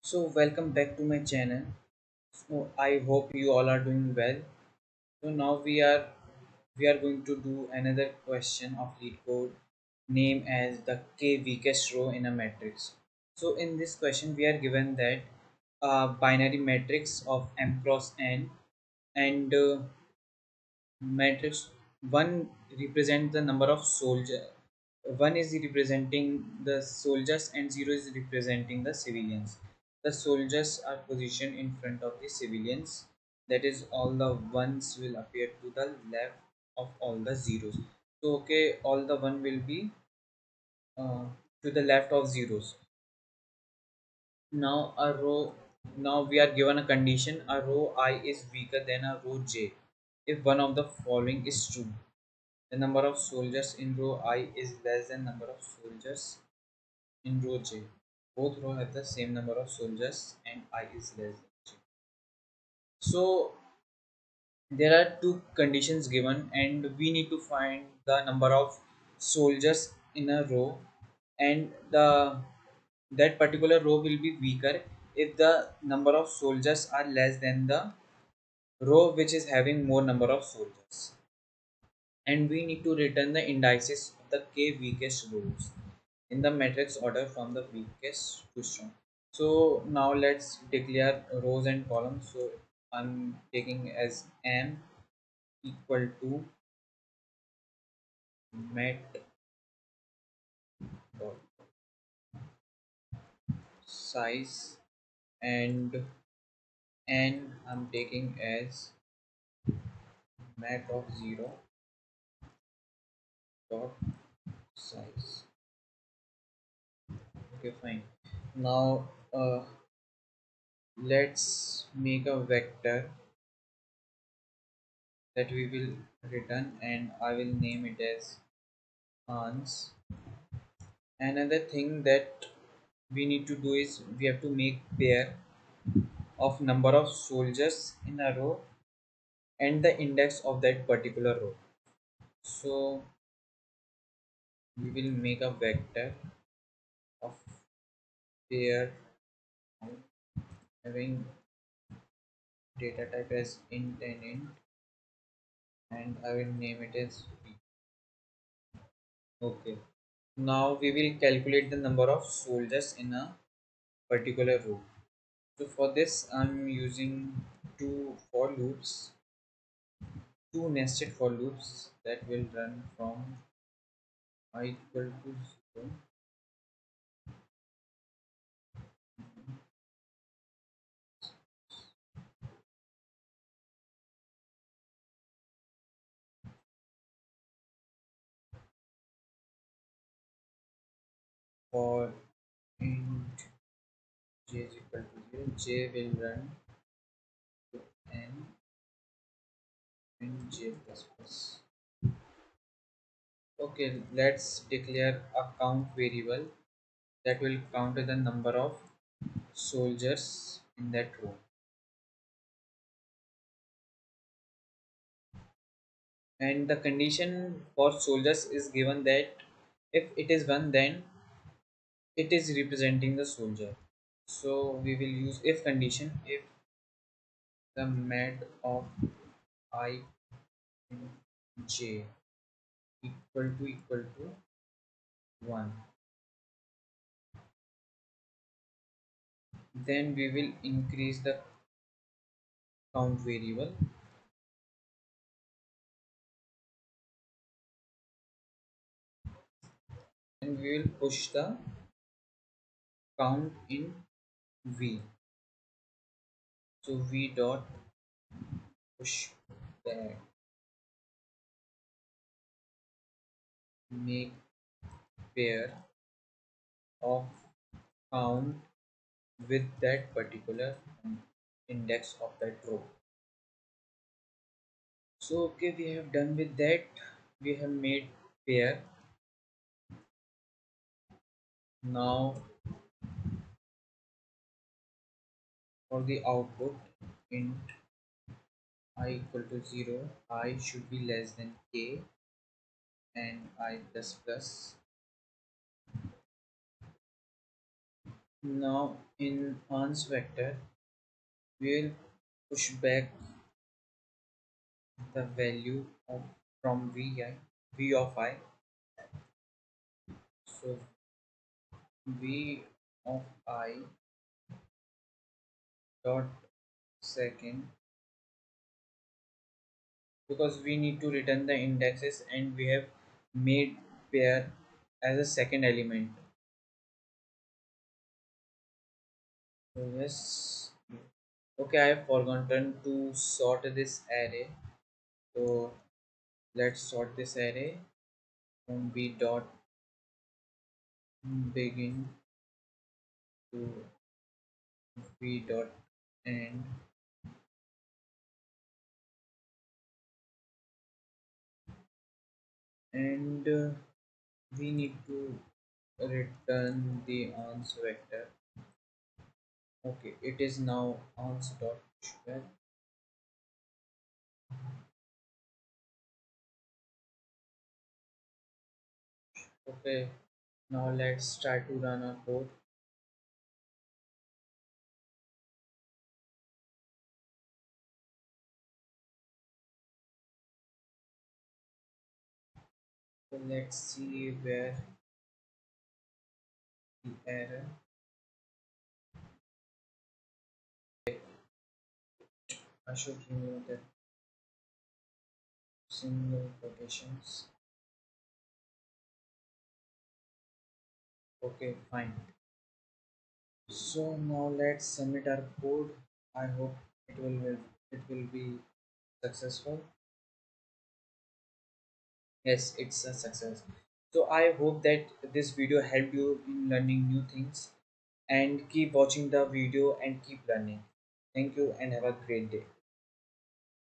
So welcome back to my channel. So I hope you all are doing well. So now we are going to do another question of Leetcode name as the k weakest row in a matrix. So in this question we are given that a binary matrix of m cross n and matrix 1 represent the number of soldier. 1 is representing the soldiers and 0 is representing the civilians. The soldiers are positioned in front of the civilians, that is all the ones will appear to the left of all the zeros. So okay, all the one will be uh, to the left of zeros. Now a row, now we are given a condition: a row I is weaker than a row j if one of the following is true. The number of soldiers in row I is less than number of soldiers in row J. Both rows have the same number of soldiers and I is less than J. So there are two conditions given and we need to find the number of soldiers in a row, and the that particular row will be weaker if the number of soldiers are less than the row which is having more number of soldiers. And we need to return the indices of the k weakest rows in the matrix order from the weakest to strong. So now let's declare rows and columns. So I'm taking as m equal to mat dot size, and n I'm taking as mat of 0 dot size. Okay, fine. Now let's make a vector that we will return, and I will name it as Hans. Another thing that we need to do is we have to make pair of number of soldiers in a row and the index of that particular row. So we will make a vector of pair having data type as int and int, and I will name it as v. Okay. Now we will calculate the number of soldiers in a particular row. So for this I'm using two nested for loops that will run from I equal to 0 for int j is equal to 0. J will run to n int j plus plus. Okay, let's declare a count variable that will count the number of soldiers in that row. And the condition for soldiers is given that if it is 1, then it is representing the soldier. So we will use if condition if the mat of I in j equal to 1, then we will increase the count variable and we will push the count in v. So v dot push that, make pair of count with that particular index of that row. So okay, we have done with that. We have made pair. Now for the output, int I equal to 0, I should be less than k and I plus plus. Now in ans vector, we'll push back the value of from v of I. So v of I dot second, because we need to return the indexes and we have made pair as a second element. So yes, okay, I have forgotten to sort this array. So let's sort this array from b dot begin to b dot end, and we need to return the ans vector. Okay, it is now ans dot pushback. Okay, now let's try to run our code. So let's see where the error. I should remove the single quotations. Okay, fine. So now let's submit our code. I hope it will be successful. Yes, it's a success. So I hope that this video helped you in learning new things, and keep watching the video and keep learning. Thank you and have a great day.